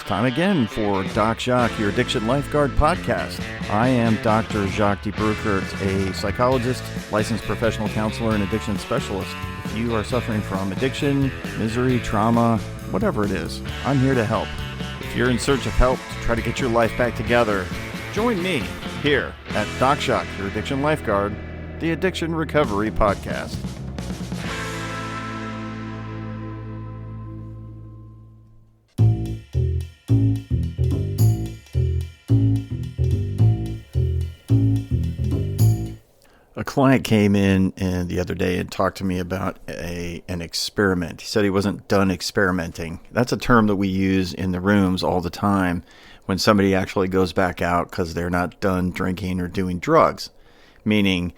time again for Doc Jacques, your Addiction Lifeguard podcast. I am Dr. Jacques de Bruckert, a psychologist, licensed professional counselor, and addiction specialist. If you are suffering from addiction, misery, trauma, whatever it is, I'm here to help. If you're in search of help to try to get your life back together, join me here at Doc Jacques, your Addiction Lifeguard, the Addiction Recovery Podcast. A client came in the other day and talked to me about an experiment. He said he wasn't done experimenting. That's a term that we use in the rooms all the time when somebody actually goes back out because they're not done drinking or doing drugs, meaning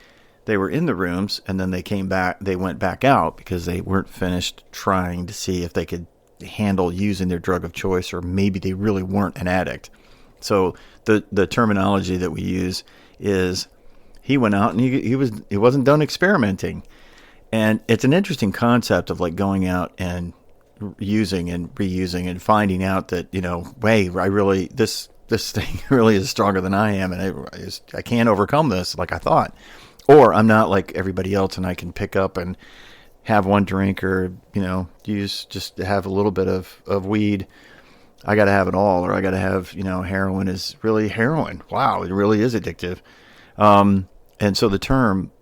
they were in the rooms and then they went back out because they weren't finished trying to see if they could handle using their drug of choice, or maybe they really weren't an addict. So the terminology that we use is he went out and he wasn't done experimenting. And it's an interesting concept of like going out and using and reusing and finding out that, this thing really is stronger than I am, and I can't overcome this like I thought. Or I'm not like everybody else and I can pick up and have one drink or, just have a little bit of weed. I got to have it all, or I got to have, heroin is really heroin. Wow, it really is addictive. And so the term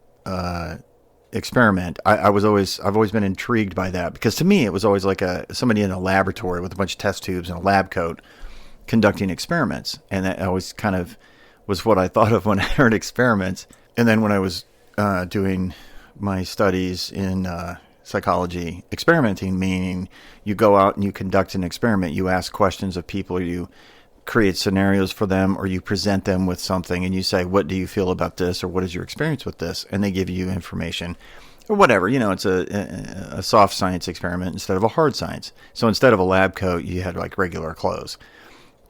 experiment, I've always been intrigued by that, because to me it was always like somebody in a laboratory with a bunch of test tubes and a lab coat conducting experiments, and that always kind of was what I thought of when I heard experiments. And then when I was doing my studies in psychology, experimenting meaning you go out and you conduct an experiment, you ask questions of people, or you create scenarios for them, or you present them with something and you say, what do you feel about this, or what is your experience with this? And they give you information or whatever. It's a soft science experiment instead of a hard science. So instead of a lab coat, you had like regular clothes.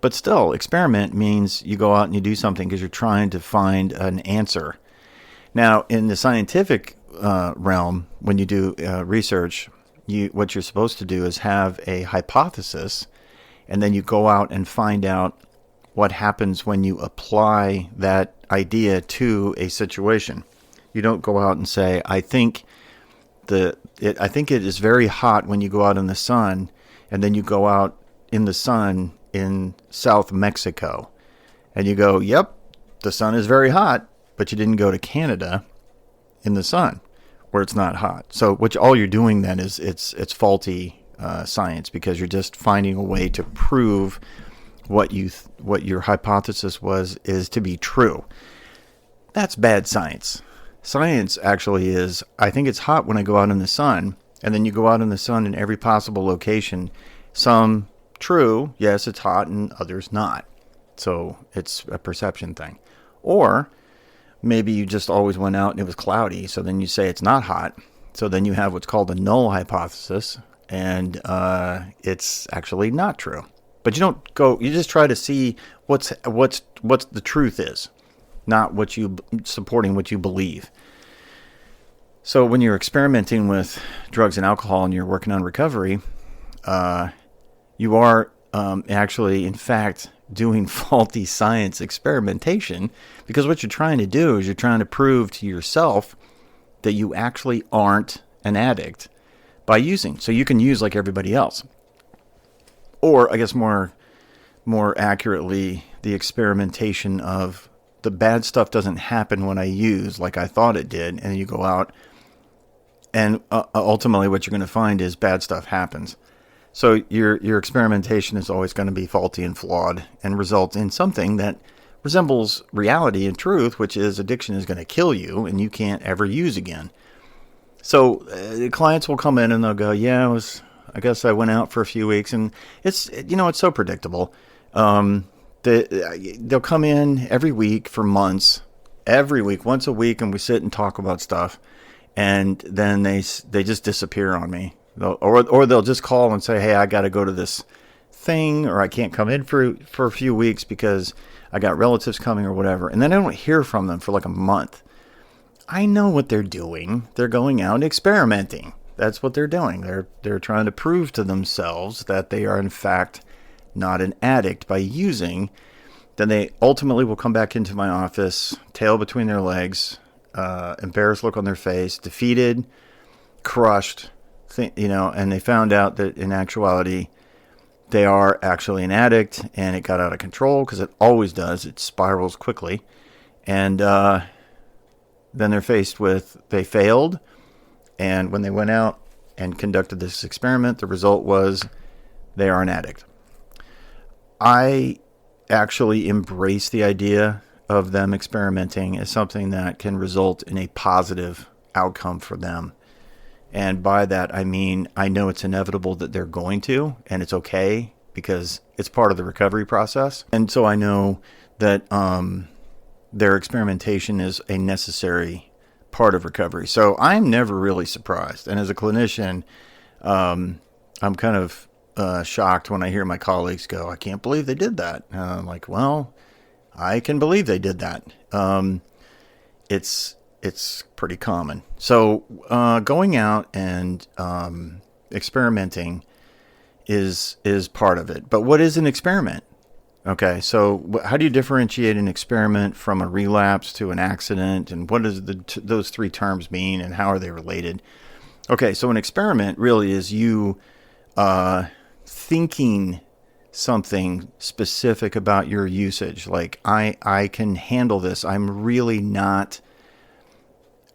But still, experiment means you go out and you do something because you're trying to find an answer. Now, in the scientific realm, when you do research, what you're supposed to do is have a hypothesis, and then you go out and find out what happens when you apply that idea to a situation. You don't go out and say, I think it is very hot when you go out in the sun, and then you go out in the sun in South Mexico. And you go, yep, the sun is very hot, but you didn't go to Canada in the sun where it's not hot. So all you're doing then is it's faulty science, because you're just finding a way to prove what your hypothesis is to be true. That's bad science. Science actually is, I think it's hot when I go out in the sun, and then you go out in the sun in every possible location. Some true, yes, it's hot, and others not. So it's a perception thing. Or maybe you just always went out and it was cloudy, so then you say it's not hot. So then you have what's called a null hypothesis, and it's actually not true. But you just try to see what's the truth is, not supporting what you believe. So when you're experimenting with drugs and alcohol and you're working on recovery, you are actually, in fact, doing faulty science experimentation, because what you're trying to do is you're trying to prove to yourself that you actually aren't an addict by using. So you can use like everybody else. Or I guess more accurately, the experimentation of the bad stuff doesn't happen when I use like I thought it did, and you go out and ultimately what you're going to find is bad stuff happens. So your experimentation is always going to be faulty and flawed and result in something that resembles reality and truth, which is addiction is going to kill you and you can't ever use again. So clients will come in and they'll go, I guess I went out for a few weeks, and it's so predictable. They'll come in every week for months, once a week, and we sit and talk about stuff, and then they just disappear on me. Or they'll just call and say, hey, I got to go to this thing, or I can't come in for a few weeks because I got relatives coming or whatever. And then I don't hear from them for like a month. I know what they're doing. They're going out and experimenting. That's what they're doing. They're trying to prove to themselves that they are in fact not an addict by using, then they ultimately will come back into my office, tail between their legs, embarrassed look on their face, defeated, crushed, and they found out that in actuality, they are actually an addict, and it got out of control, because it always does. It spirals quickly. And then they're faced with, they failed, and when they went out and conducted this experiment, the result was they are an addict. I actually embrace the idea of them experimenting as something that can result in a positive outcome for them. And by that, I mean, I know it's inevitable that they're going to, and it's okay because it's part of the recovery process. And so I know that their experimentation is a necessary part of recovery. So I'm never really surprised. And as a clinician, I'm kind of shocked when I hear my colleagues go, I can't believe they did that. I'm like, well, I can believe they did that. It's pretty common. So going out and experimenting is part of it. But what is an experiment? Okay, so how do you differentiate an experiment from a relapse to an accident? And what does those three terms mean, and how are they related? Okay, so an experiment really is you thinking something specific about your usage. Like, I can handle this. I'm not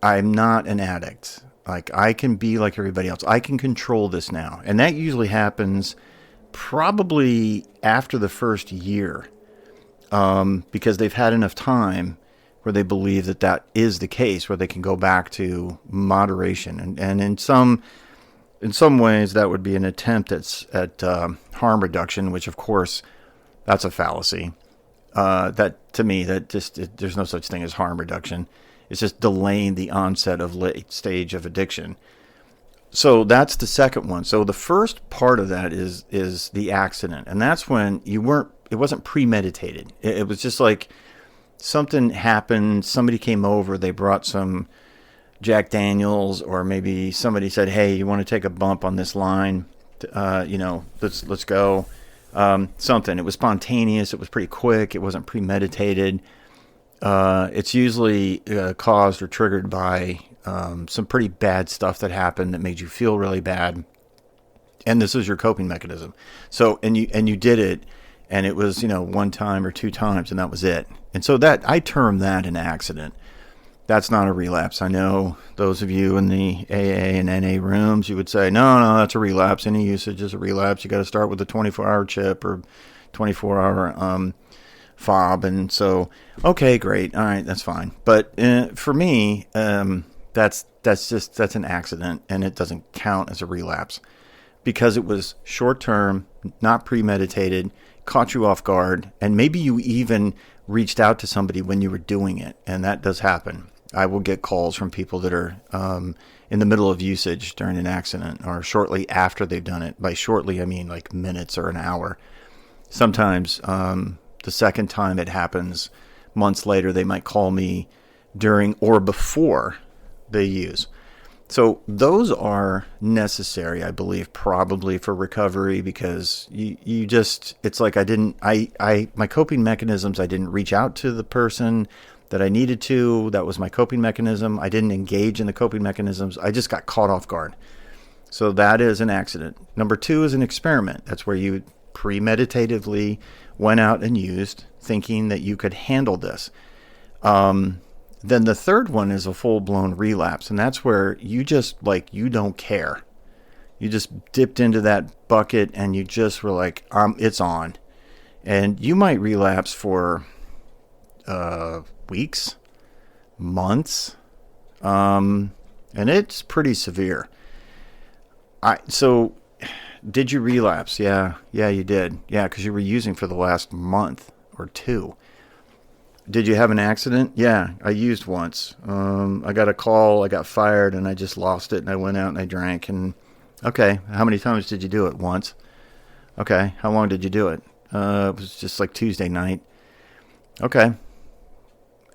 an addict. Like, I can be like everybody else. I can control this now. And that usually happens probably after the first year, because they've had enough time where they believe that is the case, where they can go back to moderation. And in some ways, that would be an attempt at harm reduction, which, of course, that's a fallacy. That, to me, there's no such thing as harm reduction. It's just delaying the onset of late stage of addiction. So that's the second one. So the first part of that is the accident. And that's when it wasn't premeditated. It was just like something happened. Somebody came over. They brought some Jack Daniels, or maybe somebody said, hey, you want to take a bump on this line? Let's go. Something. It was spontaneous. It was pretty quick. It wasn't premeditated. It's usually caused or triggered by some pretty bad stuff that happened that made you feel really bad, and this is your coping mechanism. So, and you did it, and it was one time or two times, and that was it. And so that I term that an accident. That's not a relapse. I know those of you in the AA and NA rooms, you would say, no, that's a relapse. Any usage is a relapse. You got to start with a 24-hour chip or 24-hour fob. And so, okay, great. All right, that's fine. But for me, that's an accident, and it doesn't count as a relapse because it was short-term, not premeditated, caught you off guard, and maybe you even reached out to somebody when you were doing it, and that does happen. I will get calls from people that are in the middle of usage during an accident or shortly after they've done it. By shortly, I mean like minutes or an hour. Sometimes the second time it happens, months later, they might call me during or before they use. So those are necessary, I believe, probably for recovery, because you just, it's like my coping mechanisms, I didn't reach out to the person that I needed to. That was my coping mechanism. I didn't engage in the coping mechanisms. I just got caught off guard. So that is an accident. Number two is an experiment. That's where you premeditatively went out and used, thinking that you could handle this. Then the third one is a full-blown relapse, and that's where you just, you don't care. You just dipped into that bucket, and you just were like, it's on. And you might relapse for weeks, months, and it's pretty severe. So did you relapse? Yeah, you did. Yeah, because you were using for the last month or two. Did you have an accident? Yeah, I used once. I got a call, I got fired, and I just lost it, and I went out and I drank. And okay, how many times did you do it? Once. Okay, how long did you do it? It was just like Tuesday night. Okay.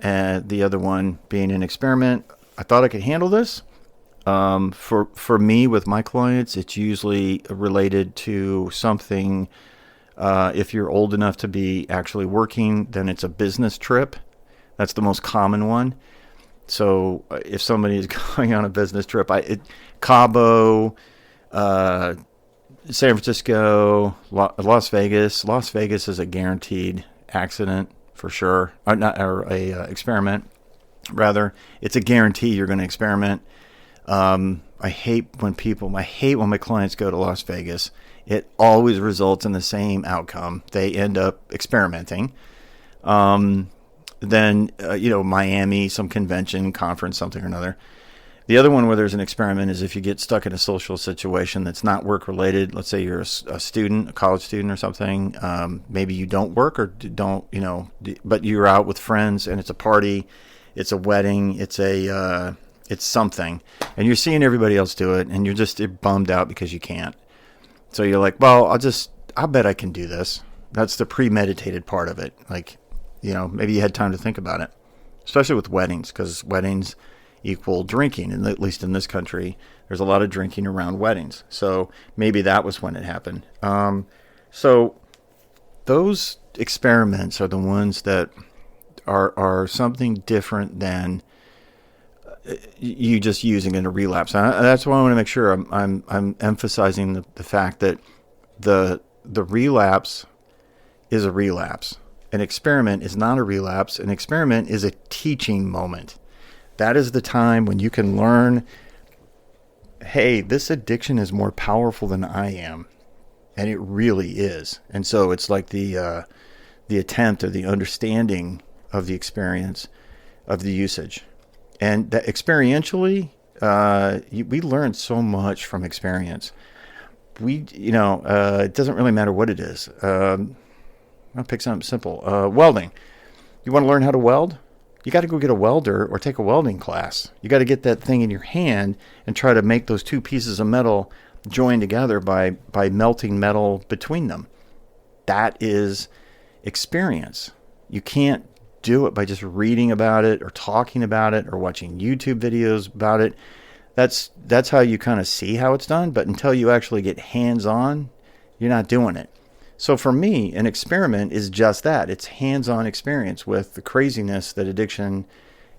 And the other one being an experiment. I thought I could handle this. For me, with my clients, it's usually related to something If you're old enough to be actually working, then it's a business trip. That's the most common one. So if somebody is going on a business trip, Cabo, San Francisco, Las Vegas. Las Vegas is a guaranteed accident for sure, experiment. Rather, it's a guarantee you're going to experiment. I hate when my clients go to Las Vegas. It always results in the same outcome. They end up experimenting. Then Miami, some convention, conference, something or another. The other one where there's an experiment is if you get stuck in a social situation that's not work related. Let's say you're a student, a college student or something. Maybe you don't work or don't, but you're out with friends and it's a party, it's a wedding, it's something, and you're seeing everybody else do it and you're just bummed out because you can't. So you're like, well, I'll bet I can do this. That's the premeditated part of it. Like, maybe you had time to think about it, especially with weddings, because weddings equal drinking, and at least in this country, there's a lot of drinking around weddings. So maybe that was when it happened. So those experiments are the ones that are something different than you just using in a relapse. That's why I want to make sure I'm emphasizing the fact that the relapse is a relapse. An experiment is not a relapse. An experiment is a teaching moment. That is the time when you can learn, hey, this addiction is more powerful than I am. And it really is. And so it's like the attempt or the understanding of the experience of the usage. And that experientially, we learn so much from experience. It doesn't really matter what it is. I'll pick something simple. Welding. You want to learn how to weld? You got to go get a welder or take a welding class. You got to get that thing in your hand and try to make those two pieces of metal join together by melting metal between them. That is experience. You can't do it by just reading about it or talking about it or watching YouTube videos about it. That's how you kind of see how it's done, but until you actually get hands-on, you're not doing it. So for me, an experiment is just that. It's hands-on experience with the craziness that addiction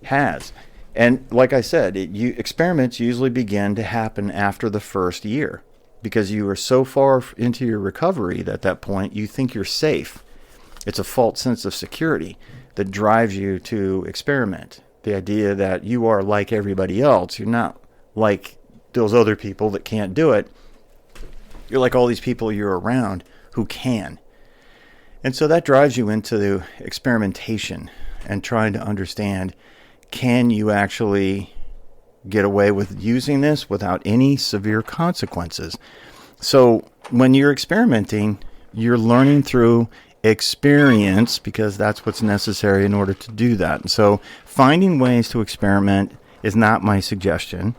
has. And like I said, experiments usually begin to happen after the first year because you are so far into your recovery that at that point you think you're safe. It's a false sense of security that drives you to experiment. The idea that you are like everybody else. You're not like those other people that can't do it. You're like all these people you're around who can. And so that drives you into the experimentation and trying to understand, can you actually get away with using this without any severe consequences? So when you're experimenting, you're learning through experience because that's what's necessary in order to do that. And so finding ways to experiment is not my suggestion.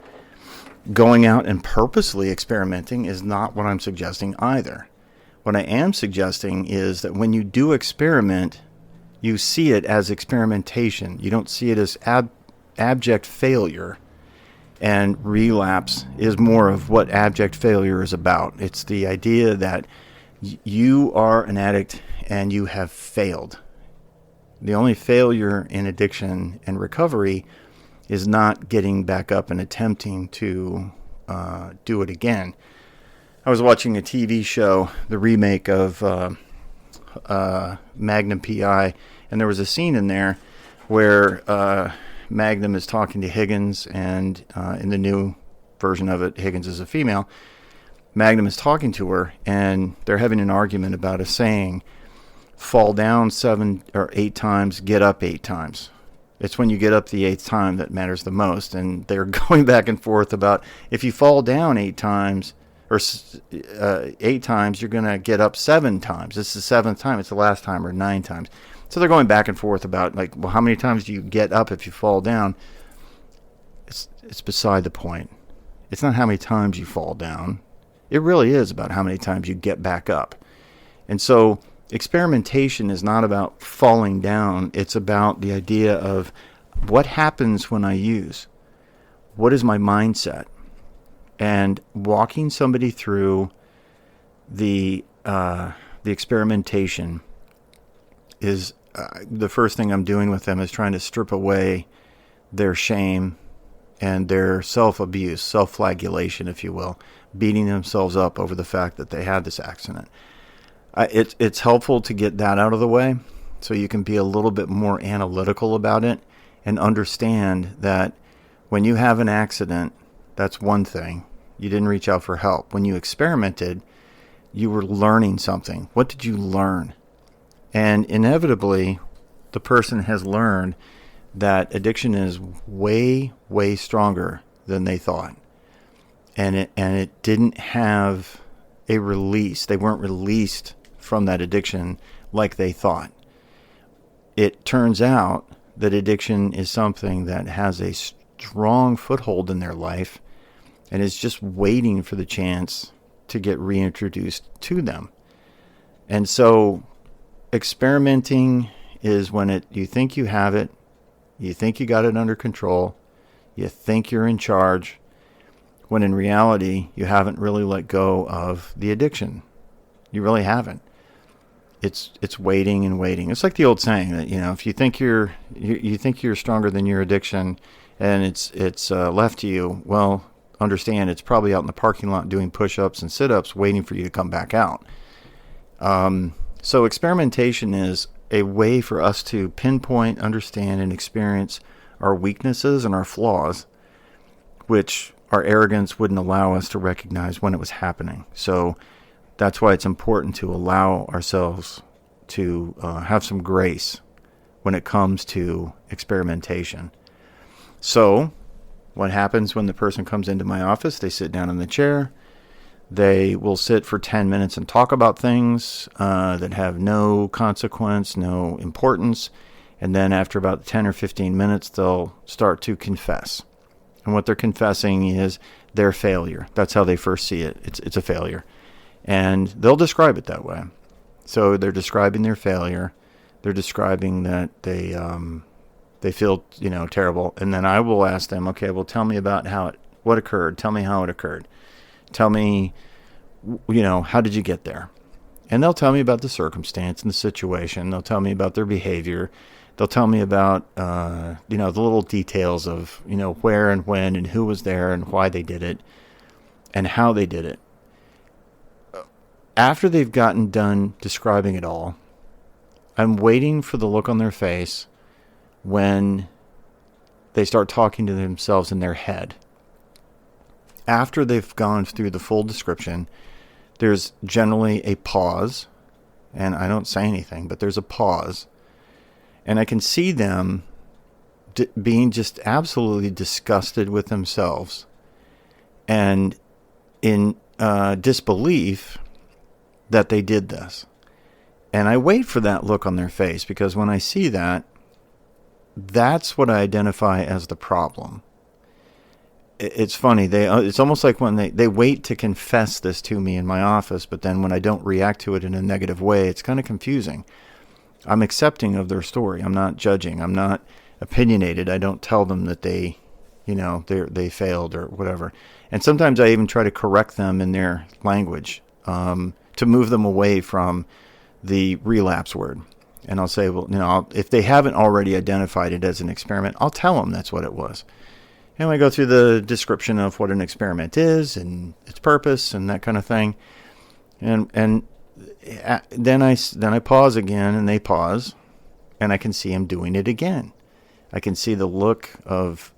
Going out and purposely experimenting is not what I'm suggesting either. What I am suggesting is that when you do experiment, you see it as experimentation. You don't see it as abject failure. And relapse is more of what abject failure is about. It's the idea that you are an addict and you have failed. The only failure in addiction and recovery is not getting back up and attempting to do it again. I was watching a TV show, the remake of Magnum P.I., and there was a scene in there where Magnum is talking to Higgins, and in the new version of it, Higgins is a female. Magnum is talking to her, and they're having an argument about a saying, fall down 7 or 8 times, get up 8 times. It's when you get up the 8th time that matters the most, and they're going back and forth about if you fall down 8 times, or 8 times, you're going to get up 7 times. This is the 7th time. It's the last time, or 9 times. So they're going back and forth about, like, well, how many times do you get up if you fall down? It's beside the point. It's not how many times you fall down. It really is about how many times you get back up. And so experimentation is not about falling down. It's about the idea of what happens when I use. What is my mindset? And walking somebody through the the experimentation is the first thing I'm doing with them is trying to strip away their shame and their self-abuse, self-flagellation, if you will, beating themselves up over the fact that they had this accident. It's helpful to get that out of the way so you can be a little bit more analytical about it and understand that when you have an accident, that's one thing. You didn't reach out for help. When you experimented, you were learning something. What did you learn? And inevitably, the person has learned that addiction is way, way stronger than they thought. And it didn't have a release. They weren't released from that addiction like they thought. It turns out that addiction is something that has a strong foothold in their life and is just waiting for the chance to get reintroduced to them. And so experimenting is when you think you have it, you think you got it under control, you think you're in charge, when in reality you haven't really let go of the addiction. You really haven't. It's waiting and waiting. It's like the old saying that, if you think you think you're stronger than your addiction and it's left to you, well, understand it's probably out in the parking lot doing push-ups and sit-ups waiting for you to come back out. So experimentation is a way for us to pinpoint, understand, and experience our weaknesses and our flaws, which our arrogance wouldn't allow us to recognize when it was happening. So that's why it's important to allow ourselves to have some grace when it comes to experimentation. So what happens when the person comes into my office? They sit down in the chair. They will sit for 10 minutes and talk about things that have no consequence, no importance. And then after about 10 or 15 minutes, they'll start to confess. And what they're confessing is their failure. That's how they first see it. It's a failure. And they'll describe it that way. So they're describing their failure. They're describing that they feel, terrible. And then I will ask them, okay, well, tell me about what occurred. Tell me how it occurred. Tell me, how did you get there? And they'll tell me about the circumstance and the situation. They'll tell me about their behavior. They'll tell me about, the little details of, where and when and who was there and why they did it and how they did it. After they've gotten done describing it all, I'm waiting for the look on their face when they start talking to themselves in their head. After they've gone through the full description, there's generally a pause, and I don't say anything, but there's a pause, and I can see them being just absolutely disgusted with themselves and in disbelief that they did this. And I wait for that look on their face, because when I see that, that's what I identify as the problem. It's funny. It's almost like when they wait to confess this to me in my office, but then when I don't react to it in a negative way, it's kind of confusing. I'm accepting of their story. I'm not judging. I'm not opinionated. I don't tell them that they failed or whatever. And sometimes I even try to correct them in their language to move them away from the relapse word. And I'll say, well, if they haven't already identified it as an experiment, I'll tell them that's what it was. And I go through the description of what an experiment is and its purpose and that kind of thing. And then I pause again, and they pause, and I can see them doing it again. I can see the look of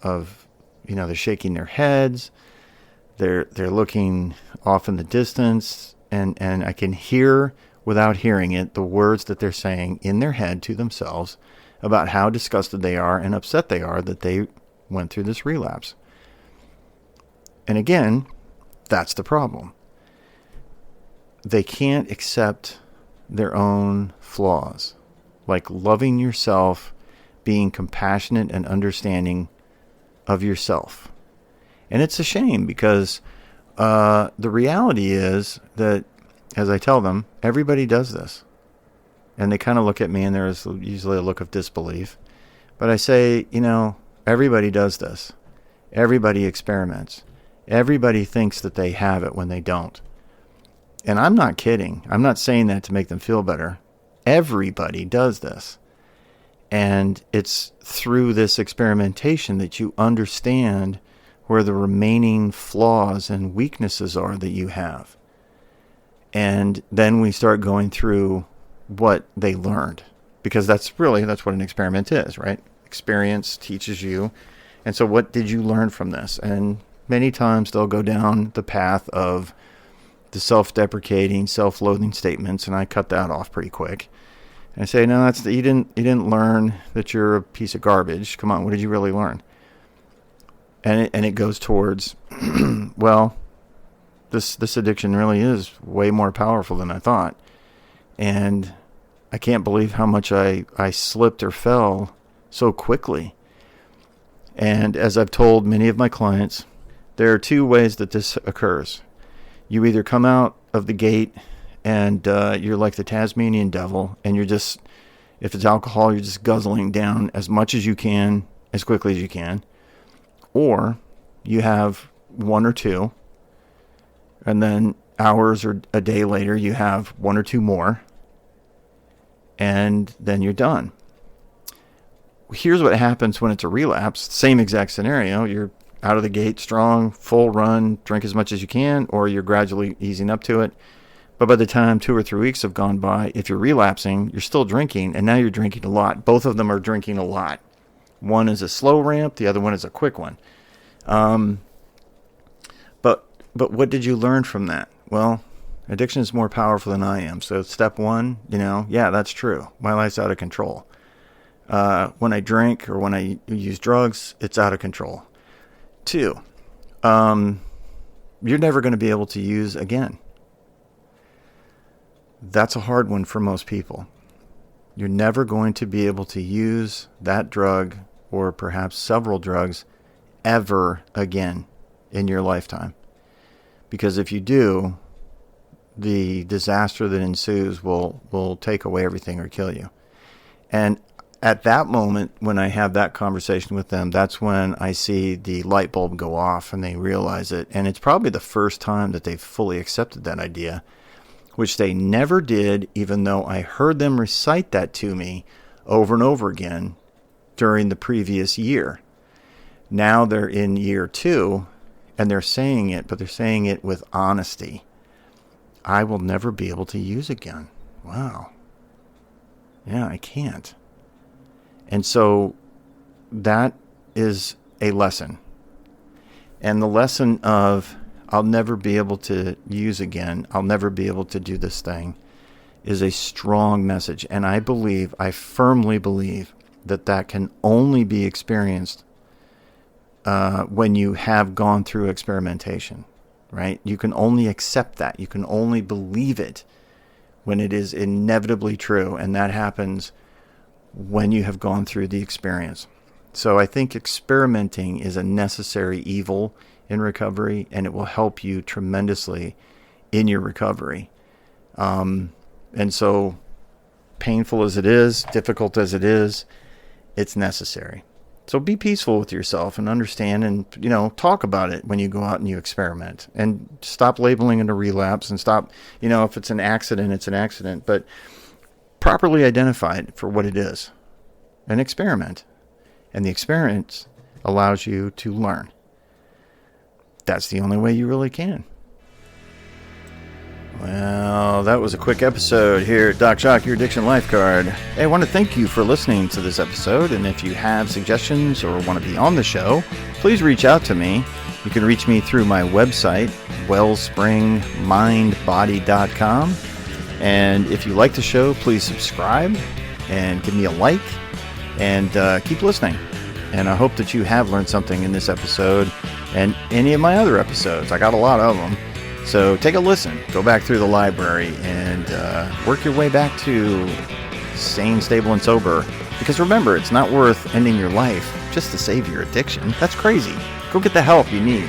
they're shaking their heads, they're looking off in the distance, and I can hear, without hearing it, the words that they're saying in their head to themselves about how disgusted they are and upset they are that they went through this relapse. And again, that's the problem. They can't accept their own flaws, like loving yourself, being compassionate and understanding of yourself. And it's a shame, because the reality is that, as I tell them, everybody does this. And they kind of look at me, and there's usually a look of disbelief. But I say, everybody does this. Everybody experiments. Everybody thinks that they have it when they don't. And I'm not kidding. I'm not saying that to make them feel better. Everybody does this. And it's through this experimentation that you understand where the remaining flaws and weaknesses are that you have. And then we start going through what they learned. Because that's what an experiment is, right? Experience teaches you. And so what did you learn from this? And many times they'll go down the path of the self-deprecating, self-loathing statements, and I cut that off pretty quick. And I say, no, you didn't learn that you're a piece of garbage. Come on, what did you really learn? And it goes towards, well, this addiction really is way more powerful than I thought. And I can't believe how much I slipped or fell so quickly. And as I've told many of my clients, there are two ways that this occurs. You either come out of the gate and you're like the Tasmanian devil, and you're just, if it's alcohol, you're just guzzling down as much as you can, as quickly as you can. Or you have one or two, and then hours or a day later, you have one or two more, and then you're done. Here's what happens when it's a relapse. Same exact scenario. You're out of the gate strong, full run, drink as much as you can, or you're gradually easing up to it. But by the time 2 or 3 weeks have gone by, if you're relapsing, you're still drinking, and now you're drinking a lot. Both of them are drinking a lot. One is a slow ramp, the other one is a quick one. But what did you learn from that? Well, addiction is more powerful than I am. So step one, yeah, that's true. My life's out of control. When I drink or when I use drugs, it's out of control. 2, you're never going to be able to use again. That's a hard one for most people. You're never going to be able to use that drug or perhaps several drugs ever again in your lifetime. Because if you do, the disaster that ensues will take away everything or kill you. And at that moment, when I have that conversation with them, that's when I see the light bulb go off and they realize it. And it's probably the first time that they've fully accepted that idea, which they never did, even though I heard them recite that to me over and over again during the previous year. Now they're in year 2 and they're saying it, but they're saying it with honesty. I will never be able to use again. Wow. Yeah, I can't. And so that is a lesson. And the lesson of I'll never be able to use again, I'll never be able to do this thing, is a strong message. And I firmly believe that can only be experienced when you have gone through experimentation, right? You can only accept that. You can only believe it when it is inevitably true. And that happens when you have gone through the experience. So I think experimenting is a necessary evil in recovery, and it will help you tremendously in your recovery. And so painful as it is, difficult as it is, it's necessary. So be peaceful with yourself and understand and, talk about it when you go out and you experiment, and stop labeling it a relapse, and stop, if it's an accident, it's an accident, but properly identify it for what it is, an experiment. And the experience allows you to learn. That's the only way you really can. Well, that was a quick episode here at Doc Shock, your addiction life card. Hey, I want to thank you for listening to this episode, and if you have suggestions or want to be on the show, please reach out to me. You can reach me through my website, wellspringmindbody.com. And if you like the show, please subscribe and give me a like, and keep listening. And I hope that you have learned something in this episode and any of my other episodes. I got a lot of them. So take a listen. Go back through the library and work your way back to sane, stable, and sober. Because remember, it's not worth ending your life just to save your addiction. That's crazy. Go get the help you need.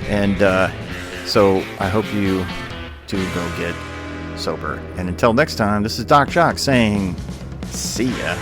And so I hope you do go get sober. And until next time, this is Doc Jock saying, see ya.